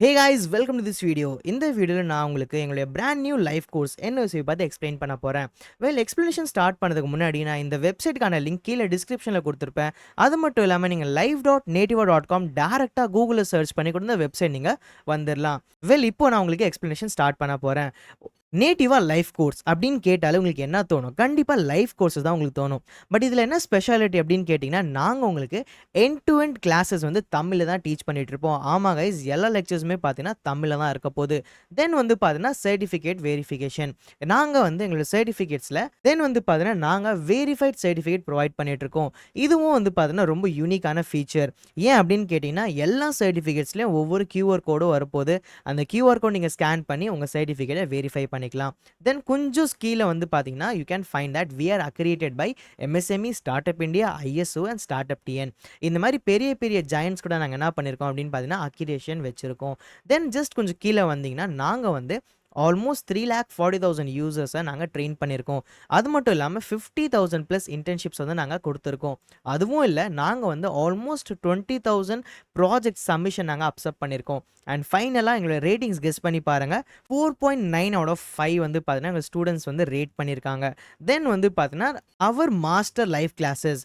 Hey guys, welcome to this video. இந்த வீடியோல நான் உங்களுக்கு எங்களுடைய brand new life course NOC பத்தி எக்ஸ்பிளைன் பண்ண போறேன். எக்ஸ்பிளனேஷன் ஸ்டார்ட் பண்ணதுக்கு முன்னாடி நான் இந்த வெப்சைட்க்கான லிங்க் கீழ டிஸ்கிரிப்ஷன்ல குடுத்திருப்பேன். அது மட்டும் இல்லாம நீங்க live.nativa.com டைரக்ட்டா கூகுள்ல சர்ச் பண்ணி கூட இந்த வெப்சைட் நீங்க வந்துரலாம். இப்போ நான் உங்களுக்கு எக்ஸ்பிளனேஷன் ஸ்டார்ட் பண்ண போறேன். நேட்டிவா லைஃப் கோர்ஸ் அப்படின்னு கேட்டாலே உங்களுக்கு என்ன தோணும்? கண்டிப்பா லைஃப் கோர்ஸஸ் தான் உங்களுக்கு தோணும். பட் இதில என்ன ஸ்பெஷாலிட்டி அப்படின்னு கேட்டிங்கன்னா, நாங்க உங்களுக்கு எண்ட் டு எண்ட் கிளாஸஸ் தமிழ்ல தான் டீச் பண்ணிட்டு இருப்போம். ஆமா கைஸ், எல்லா லெக்சர்ஸுமே பார்த்தீங்கன்னா தமிழ்ல தான் இருக்க போது. தென் பார்த்தீங்கன்னா சர்டிஃபிகேட் வெரிஃபிகேஷன். நாங்க எங்களோட சர்டிஃபிகேட்ஸ்ல பார்த்தீங்கன்னா நாங்க வெரிஃபைட் சர்டிஃபிகேட் ப்ரொவைட் பண்ணிட்டு இருக்கோம். இதுவும் பார்த்தீங்கன்னா ரொம்ப யூனிக்கான ஃபீச்சர். ஏன் அப்படின்னு கேட்டிங்கன்னா, எல்லா சர்டிஃபிகேட்ஸ்லயும் ஒவ்வொரு QR கோடும் வரப்போது. அந்த QR கோட் நீங்க ஸ்கேன் பண்ணி உங்க சர்டிஃபிகேட்ட வெரிஃபை பண்ணிக்கலாம். தென் கொஞ்சம் கீழ பார்த்தீங்கன்னா, you can find that we are accredited by MSME, startup India, ISO and startup TN. இந்த மாதிரி பெரிய பெரிய ஜாயன்ட்ஸ் கூட நாங்க என்ன பண்ணியிருக்கோம் அப்படின்னு பார்த்தீங்கன்னா, அக்ரிடேஷன் வச்சிருக்கோம். தென் ஜஸ்ட் கொஞ்சம் கீழ வந்தீங்கன்னா, நாங்க ஆல்மோஸ்ட் 3,40,000 யூசர்ஸை நாங்கள் ட்ரெயின் பண்ணியிருக்கோம். அது மட்டும் இல்லாமல் 50,000 ப்ளஸ் இன்டர்ன்ஷிப்ஸ் நாங்கள் கொடுத்துருக்கோம். அதுவும் இல்லை, நாங்கள் ஆல்மோஸ்ட் 20,000 ப்ராஜெக்ட் சப்மிஷன் நாங்கள் அக்செப்ட் பண்ணியிருக்கோம். அண்ட் ஃபைனலாக எங்களோட ரேட்டிங்ஸ் கெஸ் பண்ணி பாருங்கள். 4.9 out of 5 பார்த்தீங்கன்னா எங்கள் ஸ்டூடெண்ட்ஸ் ரேட் பண்ணியிருக்காங்க. தென் பார்த்தீங்கன்னா அவர் மாஸ்டர் லைஃப் கிளாஸஸ்.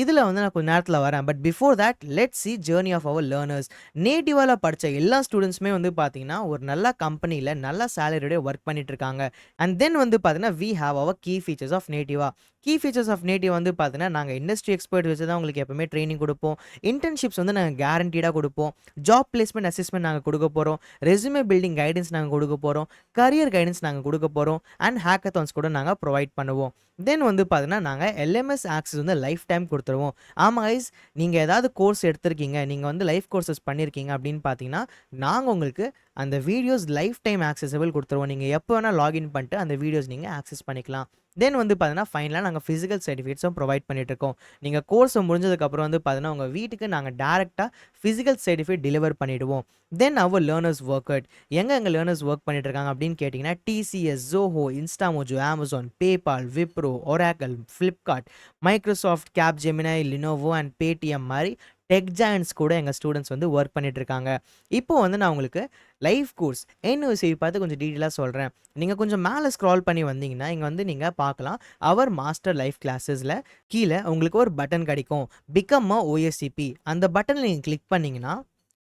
இதில் நான் கொஞ்சம் நேரத்தில் வரேன். But before that let's see journey of our learners. நேட்டிவாவில் படித்த எல்லா ஸ்டூடெண்ட்ஸுமே பார்த்தீங்கன்னா ஒரு நல்ல கம்பெனியில் நல்ல சேலரியோட ஒர்க் பண்ணிட்டு இருக்காங்க. அண்ட் தென் பார்த்தீங்கன்னா we have our key features of Nativa. Key features of native பார்த்தீங்கன்னா நாங்கள் இண்டஸ்ட்ரி எக்ஸ்பர்ட் வச்சு தான் உங்களுக்கு எப்பவுமே ட்ரைனிங் கொடுப்போம். இன்டர்ன்ஷிப்ஸ் நாங்கள் கேரண்டீடாக கொடுப்போம். ஜாப் பிளேஸ்மெண்ட் அசஸ்மெண்ட் நாங்கள் கொடுக்க போகிறோம். ரெஸ்யூமே பில்டிங் கைடன்ஸ் நாங்கள் கொடுக்க போகிறோம். கரியர் கைடன்ஸ் நாங்கள் கொடுக்க போகிறோம். அண்ட் ஹேக்கத்தான்ஸ் கூட நாங்கள் ப்ரொவைட் பண்ணுவோம். தென் பார்த்தீங்கன்னா நாங்கள் LMS ஆக்சஸ் லைஃப் டைம் கொடுத்துருவோம். ஆமாம் கைஸ், நீங்கள் ஏதாவது கோர்ஸ் எடுத்திருக்கீங்க, நீங்கள் லைஃப் கோர்சஸ் பண்ணியிருக்கீங்க அப்படின்னு பார்த்தீங்கன்னா, நாங்கள் உங்களுக்கு அந்த வீடியோஸ் லைஃப் டைம் ஆக்சஸபிள் கொடுத்துருவோம். நீங்கள் எப்போ வேணால் லாகின் பண்ணிட்டு அந்த வீடியோஸ் நீங்கள் ஆக்சஸ் பண்ணிக்கலாம். தென் பார்த்தீங்கன்னா ஃபைனலாக நாங்கள் ஃபிசிக்கல் சர்டிஃபிகேட்ஸும் ப்ரொவைட் பண்ணிட்டுருக்கோம். நீங்கள் கோர்ஸ் முடிஞ்சதுக்கப்புறம் பார்த்தீங்கன்னா உங்கள் வீட்டுக்கு நாங்கள் டேரெக்டாக ஃபிசிக்கல் சர்டிஃபிகேட் டெலிவர் பண்ணிவிடுவோம். தென் அவர் லேர்னர்ஸ் ஒர்க் அவுட். எங்கள் லேர்னர்ஸ் ஒர்க் பண்ணிட்டு இருக்காங்க அப்படின்னு கேட்டிங்கன்னா, TCS, Zoho, Instamojo, Amazon, PayPal, Wipro, Oracle, Flipkart, Microsoft, Capgemini, Lenovo and Paytm மாதிரி டெக் ஜாயன்ட்ஸ் கூட எங்கள் ஸ்டூடெண்ட்ஸ் ஒர்க் பண்ணிட்டு இருக்காங்க. இப்போ நான் உங்களுக்கு லைஃப் கோர்ஸ் NOC பார்த்து கொஞ்சம் டீட்டெயிலாக சொல்கிறேன். நீங்கள் கொஞ்சம் மேலே ஸ்க்ரால் பண்ணி வந்தீங்கன்னா இங்கே நீங்கள் பார்க்கலாம் அவர் மாஸ்டர் லைஃப் கிளாஸஸில் கீழே உங்களுக்கு ஒரு பட்டன் கிடைக்கும், பிகம் அ OSCP. அந்த பட்டனில் நீங்கள் கிளிக் பண்ணிங்கன்னா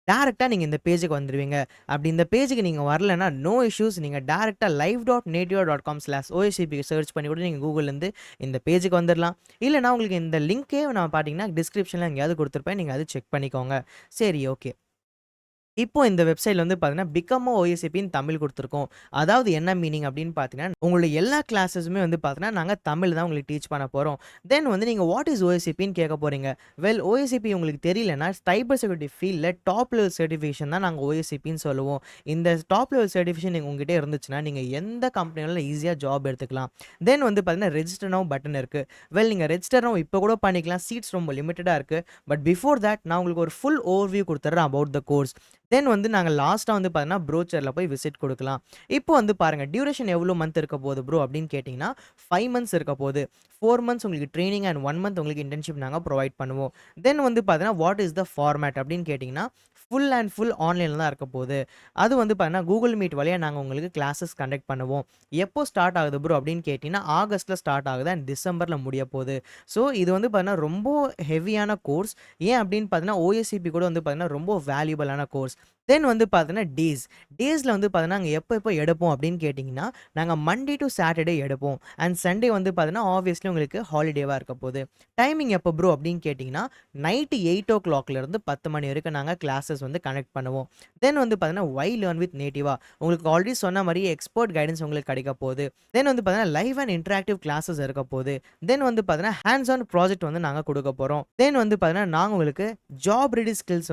டேரெக்டாக நீங்கள் இந்த பேஜுக்கு வந்துடுவீங்க. அப்படி இந்த பேஜுக்கு நீங்கள் வரலன்னா நோ இஷ்யூஸ். நீங்கள் டேரெக்டாக live.nativa.com/OSCP சர்ச் பண்ணி கூட நீங்கள் கூகுள்லேருந்து இந்த பேஜுக்கு வந்துடலாம். இல்லைனா உங்களுக்கு இந்த லிங்க்கே நான் பார்த்தீங்கன்னா டிஸ்கிரிப்ஷனில் எங்கேயாவது கொடுத்துருப்பேன், நீங்கள் அது செக் பண்ணிக்கோங்க. சரி, ஓகே. இப்போ இந்த வெப்சைட்ல பார்த்தீங்கன்னா பிகம் OSCPன்னு தமிழ் கொடுத்துருக்கோம். அதாவது என்ன மீனிங் அப்படின்னு பார்த்தீங்கன்னா, உங்களுடைய எல்லா கிளாஸஸுமே பார்த்தீங்கன்னா நாங்கள் தமிழ் தான் உங்களுக்கு டீச் பண்ண போகிறோம். தென் நீங்கள் வாட் இஸ் OSCPன்னு கேட்க போகிறீங்க. OSCP உங்களுக்கு தெரியலன்னா சைபர் செக்யூரிட்டி ஃபீல்டில் டாப் லெவல் சர்டிஃபிகேஷன் தான் நாங்கள் OSCPன்னு சொல்லுவோம். இந்த டாப் லெவல் சர்டிஃபிகேஷன் உங்ககிட்ட இருந்துச்சுன்னா நீங்கள் எந்த கம்பெனியாலும் ஈஸியாக ஜாப் எடுத்துக்கலாம். தென் பார்த்தீங்கன்னா ரெஜிஸ்டர் நவ் பட்டன் இருக்குது. நீங்கள் ரெஜிஸ்டர் நவ் இப்போ கூட பண்ணிக்கலாம். சீட்ஸ் ரொம்ப லிமிட்டடாக இருக்குது. பட் பிஃபோர் தட் நான் உங்களுக்கு ஒரு ஃபுல் ஓவர்வியூ கொடுத்துட்றேன் அபவுட் த கோர்ஸ். தென் நாங்கள் லாஸ்ட்டாக பார்த்தீங்கன்னா ப்ரோச்சரில் போய் விசிட் கொடுக்கலாம். இப்போ பாருங்கள் டியூரேஷன் எவ்வளோ மந்த் இருக்க போகுது ப்ரோ அப்படின்னு கேட்டிங்கன்னா 5 மந்த்ஸ் இருக்க போகுது. 4 மந்த்ஸ் உங்களுக்கு ட்ரைனிங் அண்ட் 1 மந்த் உங்களுக்கு இன்டர்ன்ஷிப் நாங்கள் ப்ரொவைட் பண்ணுவோம். தென் பார்த்தீங்கன்னா வாட் இஸ் த ஃபார்மேட் அப்படின்னு கேட்டிங்கன்னா ஃபுல் அண்ட் ஃபுல் ஆன்லைனில் தான் இருக்க போகுது. அது பார்த்தீங்கன்னா கூகுள் மீட் வழியாக நாங்கள் உங்களுக்கு கிளாஸஸ் கண்டக்ட் பண்ணுவோம். எப்போ ஸ்டார்ட் ஆகுது ப்ரோ அப்படின்னு கேட்டிங்கன்னா ஆகஸ்ட்டில் ஸ்டார்ட் ஆகுது அண்ட் டிசம்பரில் முடிய போகுது. ஸோ இது பார்த்தீங்கன்னா ரொம்ப ஹெவியான கோர்ஸ். ஏன் அப்படின்னு பார்த்தீங்கன்னா OSCP கூட பார்த்தீங்கன்னா ரொம்ப வேல்யூபிளான கோர்ஸ். தென் பார்த்தீங்கன்னா டேஸில் பார்த்தீங்கன்னா நாங்கள் எப்போ எடுப்போம் அப்படின்னு கேட்டிங்கன்னா, நாங்கள் மண்டே டு சாட்டர்டே எடுப்போம். அண்ட் சண்டே பார்த்தீங்கன்னா ஆப்வியஸ்லி உங்களுக்கு ஹாலிடேவாக இருக்க போகுது. டைமிங் எப்போ ப்ரோ அப்படின்னு கேட்டிங்கன்னா, நைட்டு 8 o'clockலேருந்து 10 மணி வரைக்கும் நாங்கள் கிளாஸஸ் கனெக்ட் பண்ணுவோம். தென் பார்த்தீங்கன்னா வை லேர்ன் வித் நேட்டிவா. உங்களுக்கு ஆல்ரெடி சொன்ன மாதிரி எக்ஸ்பர்ட் கைடன்ஸ் உங்களுக்கு கிடைக்க போகுது. தென் பார்த்தீங்கன்னா லைவ் அண்ட் இன்டராக்டிவ் கிளாஸஸ் இருக்க போகுது. தென் பார்த்தீங்கன்னா ஹேண்ட்ஸ் ஆன் ப்ராஜெக்ட் நாங்கள் கொடுக்க போகிறோம். தென் பார்த்தீங்கன்னா நாங்கள் உங்களுக்கு ஜாப் ரெடி ஸ்கில்ஸ்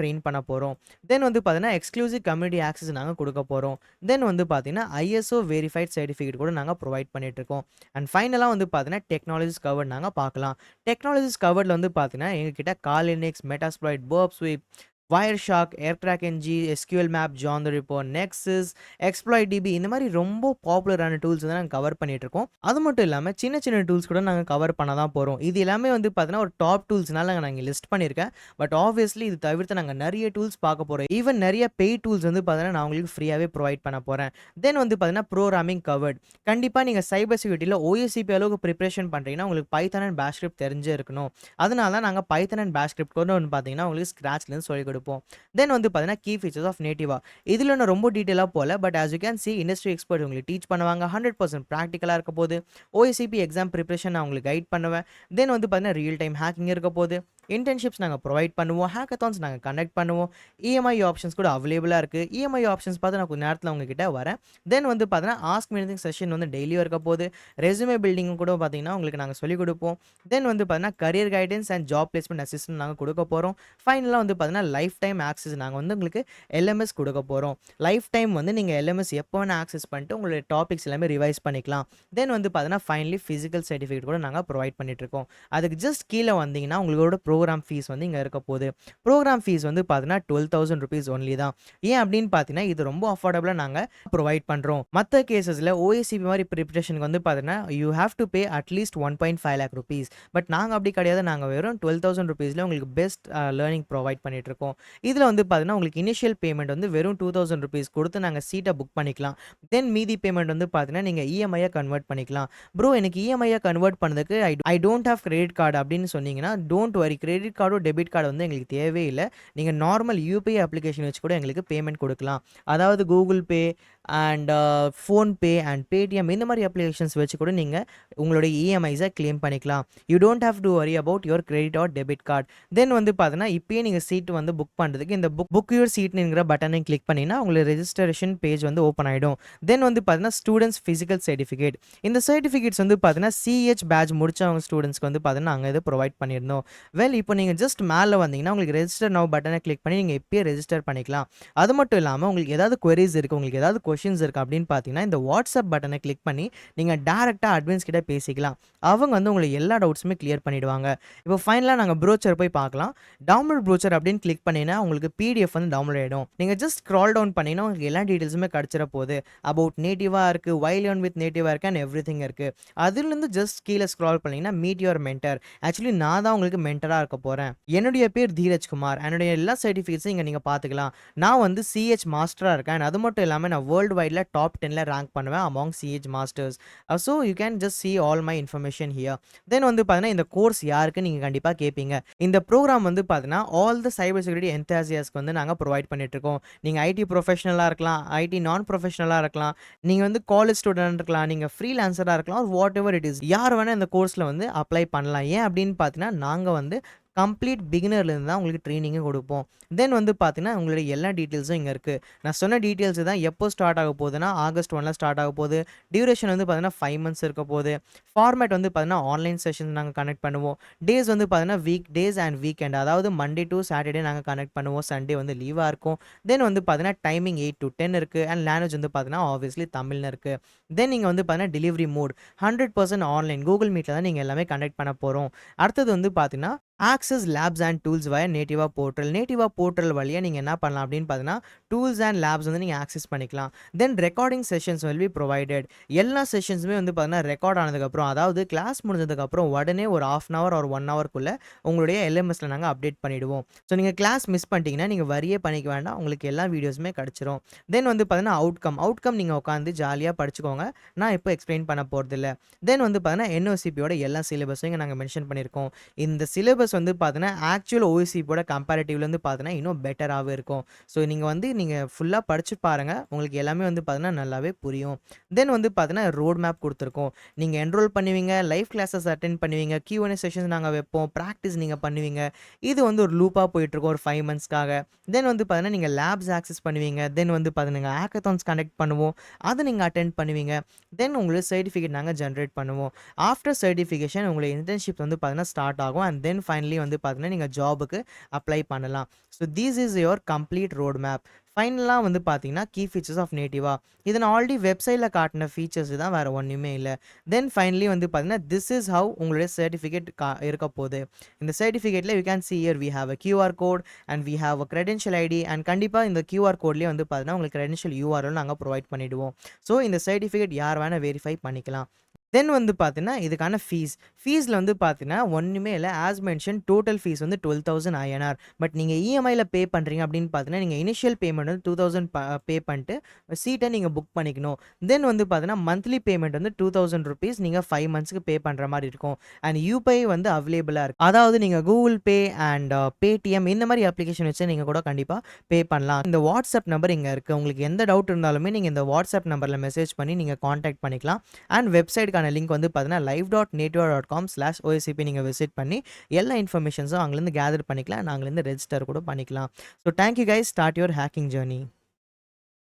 ட்ரெயின் பண்ண போகிறோம். தென் பார்த்தீங்கன்னா எக்ஸ்க்ளூசிவ் கம்யூனிட்டி ஆக்சஸ் நாங்கள் கொடுக்க போகிறோம். தென் பார்த்தீங்கன்னா ISO வெரிஃபைட் சர்டிஃபிகேட் கூட நாங்கள் ப்ரொவைட் பண்ணிட்டு இருக்கோம். அண்ட் ஃபைனலாக பார்த்தீங்கன்னா டெக்னாலஜிஸ் கவர்ட் நாங்கள் பார்க்கலாம். டெக்னாலஜிஸ் கவர்டில் பார்த்தீங்கன்னா எங்ககிட்ட காலினிக்ஸ், மெட்டாஸ்ப்ளாய்ட், பர்ப் sweep, Wireshark, Aircrack NG, SQL Map, John the Ripper, Nexus, Exploit DB இந்த மாதிரி ரொம்ப பாப்புலரான டூல்ஸ் வந்து நாங்க கவர் பண்ணிட்டு இருக்கோம். அது மட்டும் இல்லாம சின்ன சின்ன டூல்ஸ் கூட நாங்க கவர் பண்ண தான் போறோம். இது எல்லாமே வந்து பார்த்தீங்கன்னா ஒரு டாப் டூல்ஸ்னால நான் இங்க லிஸ்ட் பண்ணியிருக்கேன். பட் ஆப்வியஸ்லி இது தவிர்த்து நாங்க நிறைய டூல்ஸ் பார்க்க போறோம். ஈவன் நிறைய பெய்ட் டூல்ஸ் வந்து பார்த்தீங்கன்னா நான் உங்களுக்கு ஃப்ரீயாவே ப்ரொவைட் பண்ண போறேன். தென் வந்து பார்த்தீங்கன்னா ப்ரோகிராமிங் கவர்ட். கண்டிப்பா நீங்க சைபர் செக்யூரிட்டில OSCP அளவுக்கு ப்ரிப்பரேஷன் பண்றீங்கன்னா உங்களுக்கு பைதான் அண்ட் பாஷ் ஸ்கிரிப்ட் தெரிஞ்சே இருக்கணும். அதனால தான் நாங்க பைதான் அண்ட் பாஷ் ஸ்கிரிப்ட் கூட வந்து பார்த்தீங்கன்னா உங்களுக்கு ஸ்க்ராட்ச்ல இருந்து சொல்லிக் கொடுப்போம். தென் வந்து பார்த்தீங்கன்னா கீ ஃபீச்சர்ஸ் ஆஃப் நேட்டிவா. இதுல நான் ரொம்ப டீடைலா போல. But as you can see industry expert உங்களுக்கு டீச் பண்ணுவாங்க. 100% பிராக்டிகலா இருக்க போது. OSCP எக்ஸாம் ப்ரிப்பரேஷன் நான் உங்களுக்கு கைட் பண்ணுவேன். தென் வந்து பார்த்தீங்கன்னா ரியல் டைம் ஹேக்கிங் இருக்க போது. இன்டர்ன்ஷிப்ஸ் நாங்க ப்ரொவைட் பண்ணுவோம். ஹேக்கத்தான்ஸ் நாங்க கண்டக்ட் பண்ணுவோம். EMI ஆப்ஷன்ஸ் கூட அவைலபிளா இருக்கு. EMI ஆப்ஷன்ஸ் பார்த்து நான் கொஞ்ச நேரத்துல உங்ககிட்ட வரேன். தென் வந்து பார்த்தீங்கன்னா ஆஸ்க் மீ எனிதிங் செஷன் வந்து டெய்லியும் இருக்க போது. ரெஸ்யூமே பில்டிங் கூட பார்த்தீங்கன்னா உங்களுக்கு நாங்க சொல்லிக் கொடுப்போம். தென் வந்து பார்த்தீங்கன்னா career guidance and job placement assistant நாங்க கொடுக்க போறோம். ஃபைனலா வந்து பார்த்தீங்கன்னா லைஃப் டைம் ஆக்சஸ் நாங்க வந்து உங்களுக்கு LMS கொடுக்க போறோம். லைஃப் டைம் வந்து நீங்க LMS எப்போ வேணா ஆக்சஸ் பண்ணிட்டு உங்களுடைய டாபிக்ஸ் எல்லாமே ரிவைஸ் பண்ணிக்கலாம். தென் வந்து பார்த்தீங்கன்னா ஃபைனலி பிசிக்கல் சர்டிஃபிகேட் கூட நாங்க ப்ரொவைட் பண்ணிட்டு இருக்கோம். அதுக்கு ஜஸ்ட் கீழே வந்தீங்கன்னா உங்களோட ப்ரோக்ராம் ஃபீஸ் வந்து இங்க இருக்க போகுது. ப்ரோக்ராம் ஃபீஸ் வந்து பார்த்தீங்கன்னா ₹12,000 ஒன்லி தான். ஏன் அப்படின்னு பார்த்தீங்கன்னா இது ரொம்ப அஃபோர்டபுளா நாங்க ப்ரொவைட் பண்றோம். மத்த கேசஸ்ல OSCP மாதிரி ப்ரிப்பரேஷனுக்கு வந்து பார்த்தீங்கன்னா you have to pay at least ₹1.5 lakh. But நாங்க அப்படி கிடையாது. நாங்க வெறும் ₹12,000 உங்களுக்கு பெஸ்ட் லேர்னிங் ப்ரொவைட் பண்ணிட்டு இருக்கோம். இதுல வந்து பார்த்தீங்கன்னா உங்களுக்கு இனிஷியல் பேமெண்ட் வந்து வெறும் ₹2,000 கொடுத்து நாங்க சீட்டை புக் பண்ணிக்கலாம். தென் மீதி பேமெண்ட் வந்து பார்த்தீங்கன்னா நீங்க EMI கன்வெர்ட் பண்ணிக்கலாம். ப்ரோ எனக்கு EMI கன்வெர்ட் பண்ணதுக்கு I don't have credit card அப்படின்னு சொன்னீங்கன்னா don't worry. Credit கார்டோ debit card வந்து எங்களுக்கு தேவையே இல்லை. நீங்க நார்மல் UPI அப்ளிகேஷன் வச்சு கூட எங்களுக்கு பேமெண்ட் கொடுக்கலாம். அதாவது Google Pay and PhonePe and Paytm இந்த மாதிரி அப்ளிகேஷன்ஸ் வச்சு கூட நீங்க உங்களுடைய EMIஸை கிளைம் பண்ணிக்கலாம். You don't have to worry about your credit or debit card. Then வந்து பார்த்தீங்கன்னா இப்பயே நீங்க சீட் வந்து புக் பண்ணுறதுக்கு இந்த புக் யுவர் சீட்னுங்கிற பட்டனை கிளிக் பண்ணிங்கன்னா உங்களுக்கு ரெஜிஸ்ட்ரேஷன் பேஜ் வந்து ஓப்பன் ஆகிடும். தென் வந்து பார்த்தீங்கன்னா ஸ்டூடெண்ட்ஸ் ஃபிசிக்கல் சர்டிஃபிகேட். இந்த சர்டிஃபிகேட்ஸ் வந்து பார்த்தீங்கன்னா CH பேட்ச் முடிச்சவங்க ஸ்டூடெண்ட்ஸ்க்கு வந்து பார்த்தீங்கன்னா நாங்கள் இதை ப்ரொவைட் பண்ணியிருந்தோம். வெல் இப்போ நீங்கள் ஜஸ்ட் மேலே வந்தீங்கன்னா உங்களுக்கு ரெஜிஸ்டர் நவ் பட்டனை கிளிக் பண்ணி நீங்கள் இப்பயே ரெஜிஸ்டர் பண்ணிக்கலாம். அது மட்டும் இல்லாமல் உங்களுக்கு ஏதாவது queries இருக்குது, உங்களுக்கு ஏதாவது கொஷின்ஸ் இருக்குது அப்படின்னு பார்த்தீங்கன்னா இந்த வாட்ஸ்அப் பட்டனை கிளிக் பண்ணி நீங்கள் டேரெக்டாக அட்மின்ஸ் கிட்ட பேசிக்கலாம். அவங்க வந்து உங்களுக்கு எல்லா டவுட்ஸுமே கிளியர் பண்ணிடுவாங்க. இப்போ ஃபைனலாக நாங்கள் ப்ரோச்சர் போய் பார்க்கலாம். டவுன்லோட் ப்ரோச்சர் அப்படின்னு கிளிக் பண்ணினா உங்களுக்கு PDF வந்து டவுன்லோட் ஆகிடும். நீங்கள் ஜஸ்ட் ஸ்க்ரால் டவுன் பண்ணிங்கன்னா உங்களுக்கு எல்லா டீட்டெயில்ஸுமே கிடச்சிட போகுது. அபவுட் நேட்டிவாக இருக்குது, வை லேர்ன் வித் நேட்டிவாக இருக்குது அண்ட் எவ்ரிதிங் இருக்குது. அதுலேருந்து ஜஸ்ட் கீழே ஸ்க்ரால் பண்ணிங்கன்னா மீட் யுவர் மென்டர். ஆக்சுவலி நான் தான் உங்களுக்கு மென்டராக இருக்க போகிறேன். என்னுடைய பேர் தீரஜ் குமார். என்னுடைய எல்லா சர்டிஃபிகேட்ஸும் இங்கே நீங்கள் பார்த்துக்கலாம். நான் வந்து CH மாஸ்டராக இருக்கேன். அது மட்டும் இல்லாமல் நான் வேர்ல்டு வைடில் டாப் 10ல் ரேங்க் பண்ணுவேன் among CH masters. So you can just see all my information here. Then வந்து பார்த்தீங்கன்னா இந்த கோர்ஸ் யாருக்கு நீங்கள் கண்டிப்பாக கேட்பீங்க. இந்த ப்ரோக்ராம் வந்து பார்த்தீங்கன்னா ஆல் த சைபர் செக்யூரிட்டி என்தாசியாஸ்க்கு வந்து நாங்கள் ப்ரொவைட் பண்ணிட்டு இருக்கோம். நீங்கள் IT ப்ரொஃபஷனலாக இருக்கலாம், IT நான் ப்ரொஃபஷனலாக இருக்கலாம், நீங்கள் வந்து காலேஜ் ஸ்டூடெண்ட் இருக்கலாம், நீங்கள் ஃப்ரீலான்சராக இருக்கலாம், வாட் எவர் இட் இஸ், யார் வேணால் இந்த கோர்ஸில் வந்து அப்ளை பண்ணலாம். ஏன் அப்படின்னு பார்த்தீங்கன்னா நாங்கள் வந்து கம்ப்ளீட் பிகினர்லேருந்து தான் உங்களுக்கு ட்ரைனிங்கும் கொடுப்போம். தென் வந்து பார்த்தீங்கன்னா உங்களுடைய எல்லா டீட்டெயில்ஸும் இங்கே இருக்குது. நான் சொன்ன டீட்டெயில்ஸ் தான். எப்போ ஸ்டார்ட் ஆக போகுதுன்னா August 1 ஸ்டார்ட் ஆக போகுது. டியூரேஷன் வந்து பார்த்தீங்கன்னா 5 months இருக்க போகுது. ஃபார்மேட் வந்து பார்த்தீங்கன்னா ஆன்லைன் செஷன் நாங்கள் கனெக்ட் பண்ணுவோம். டேஸ் வந்து பார்த்தீங்கன்னா வீக் டேஸ் அண்ட் வீக்கெண்ட், அதாவது மண்டே டு சாட்டர்டே நாங்கள் கனெக்ட் பண்ணுவோம். சண்டே வந்து லீவாக இருக்கும். தென் வந்து பார்த்தீங்கன்னா டைமிங் 8 to 10 இருக்குது. அண்ட் லாங்குவேஜ் வந்து பார்த்தீங்கன்னா ஆப்வியஸ்லி தமிழ்னு இருக்குது. தென் நீங்கள் வந்து பார்த்தீங்கன்னா டெலிவரி மோட் 100% ஆன்லைன் கூகுள் மீட்டில் தான் நீங்கள் எல்லாமே கனெக்ட் பண்ண போகிறோம். அடுத்தது வந்து பார்த்தீங்கன்னா ஆக்சஸ் லேப்ஸ் அண்ட் டூல்ஸ் வய நேட்டிவா போர்ட்டல். நேட்டிவா போர்ட்டல் வழியாக நீங்கள் என்ன பண்ணலாம் அப்படின்னு பார்த்தீங்கன்னா டூல்ஸ் அண்ட் லேப்ஸ் வந்து நீங்கள் ஆக்சஸ் பண்ணிக்கலாம். Then recording sessions will be provided. எல்லா செஷன்ஸுமே வந்து பார்த்தீங்கன்னா ரெக்கார்ட் ஆனதுக்கப்புறம், அதாவது கிளாஸ் முடிஞ்சதுக்கப்புறம் உடனே ஒரு 1/2 hour or 1 hourக்குள்ளே உங்களுடைய LMSல நாங்கள் அப்டேட் பண்ணிவிடுவோம். ஸோ நீங்கள் கிளாஸ் மிஸ் பண்ணிட்டீங்கன்னா நீங்கள் வரியே பண்ணிக்க வேண்டாம், உங்களுக்கு எல்லா வீடியோஸுமே கிடச்சிரும். தென் வந்து பார்த்தீங்கன்னா அவுட்கம் நீங்கள் உட்காந்து ஜாலியாக படிச்சுக்கோங்க. நான் இப்போ எக்ஸ்பிளைன் பண்ண போகிறதில்ல. தென் வந்து பார்த்தீங்கன்னா NOCPயோட எல்லா சிலபஸும் இங்கே நாங்கள் மென்ஷன் பண்ணியிருக்கோம். இந்த சிலபஸ் வந்து பார்த்தீங்கன்னா ஆக்சுவல் OSCPயோட கம்பேரிட்டிவ்ல வந்து பார்த்தீங்கன்னா இன்னும் பெட்டராகவே இருக்கும். ஸோ நீங்கள் ஃபுல்லாக படிச்சு பாருங்கள், உங்களுக்கு எல்லாமே வந்து பார்த்தீங்கன்னா நல்லாவே புரியும். தென் வந்து பார்த்தீங்கன்னா ரோட் மேப் கொடுத்துருக்கோம். நீங்கள் என்ரோல் பண்ணுவீங்க, லைவ் கிளாஸஸ் அட்டென்ட் பண்ணுவீங்க, Q&A செஷன்ஸ் நாங்கள் வைப்போம், ப்ராக்டிஸ் நீங்கள் பண்ணுவீங்க. இது வந்து ஒரு லூப்பாக போயிட்டுருக்கோம் ஒரு 5 monthsக்காக. தென் வந்து பார்த்தீங்கன்னா நீங்கள் லேப்ஸ் ஆக்சஸ் பண்ணுவீங்க. தென் வந்து பார்த்தீங்கன்னா ஹேக்கத்தான்ஸ் கண்டக்ட் பண்ணுவோம், அதை நீங்கள் அட்டென்ட் பண்ணுவீங்க. தென் உங்களுக்கு சர்டிஃபிகேட் நாங்கள் ஜென்ரேட் பண்ணுவோம். ஆஃப்டர் சர்டிஃபிகேஷன் உங்களுக்கு இன்டர்ன்ஷிப் வந்து பார்த்தீங்கன்னா ஸ்டார்ட் ஆகும். அண்ட் தென் ஃபைனலி வந்து பார்த்தீங்கன்னா நீங்கள் ஜாபுக்கு அப்ளை பண்ணலாம். So this is your complete road map. ஃபைனலா வந்து பார்த்தீங்கன்னா, கீ ஃபீச்சர்ஸ் ஆஃப் நேட்டிவா. இது நான் ஆல்ரெடி வெப்சைட்ல காட்டுன ஃபீச்சர்ஸ் தான். வேற ஒண்ணுமே இல்ல. தென் ஃபைனலி வந்து பார்த்தீங்கன்னா, திஸ் இஸ் ஹவ் உங்களுடைய சர்டிஃபிகேட் இருக்க போது. இந்த சர்டிஃபிகேட்ல you can see here we have a QR code and we have a credential ID and கண்டிப்பா இந்த கியூஆர் கோட்லயே வந்து பார்த்தீங்கன்னா, உங்களுக்கு கிரெடென்ஷியல் யூஆர்எல் நாங்க புரொவைட் பண்ணிடுவோம். ஸோ இந்த சர்டிஃபிகேட் யார் வேணா வெரிஃபை பண்ணிக்கலாம். தென் வந்து பார்த்தீங்கன்னா, இதுக்கான ஃபீஸ்ல வந்து பார்த்தீங்கன்னா, ஒண்ணுமே இல்ல. ஆஸ் மென்ஷன் டோட்டல் ஃபீஸ் வந்து 12,000 ஐஎன்ஆர். பட் நீங்க இஎம்ஐல பே பண்றீங்க அப்படின்னு பார்த்தீங்கன்னா, நீங்க இனிஷியல் பேமெண்ட் வந்து 2,000 பே பண்ணிட்டு சீட்ட நீங்க புக் பண்ணிக்கணும். தென் வந்து பார்த்தீங்கன்னா, மந்த்லி பேமெண்ட் வந்து ₹2,000 நீங்க 5 மந்த்ஸ்க்கு பே பண்ற மாரி இருக்கும். அண்ட் யூபிஐ வந்து அவைலபிளா இருக்கு. அதாவது நீங்க கூகுள் பே அண்ட் பேடிஎம் இந்த மாரி அப்ளிகேஷன் வச்சு நீங்க கூட கண்டிப்பா பே பண்ணலாம். இந்த வாட்ஸ்அப் நம்பர் இங்க இருக்கு. உங்களுக்கு எந்த டவுட் இருந்தாலுமே நீங்க இந்த வாட்ஸ்அப் நம்பர்ல மெசேஜ் பண்ணி நீங்க கான்டாக்ட் பண்ணிக்கலாம். அண்ட் வெப்சைட்க்கான லிங்க் வந்து பார்த்தீங்கன்னா live.nativa.com/oscp நீங்க விசிட் பண்ணி எல்லா இன்ஃபர்மேஷன்ஸும் அங்கேருந்து கேதர் பண்ணிக்கலாம். அங்கேருந்து ரெஜிஸ்டர் கூட பண்ணிக்கலாம். So thank you guys. Start your hacking journey.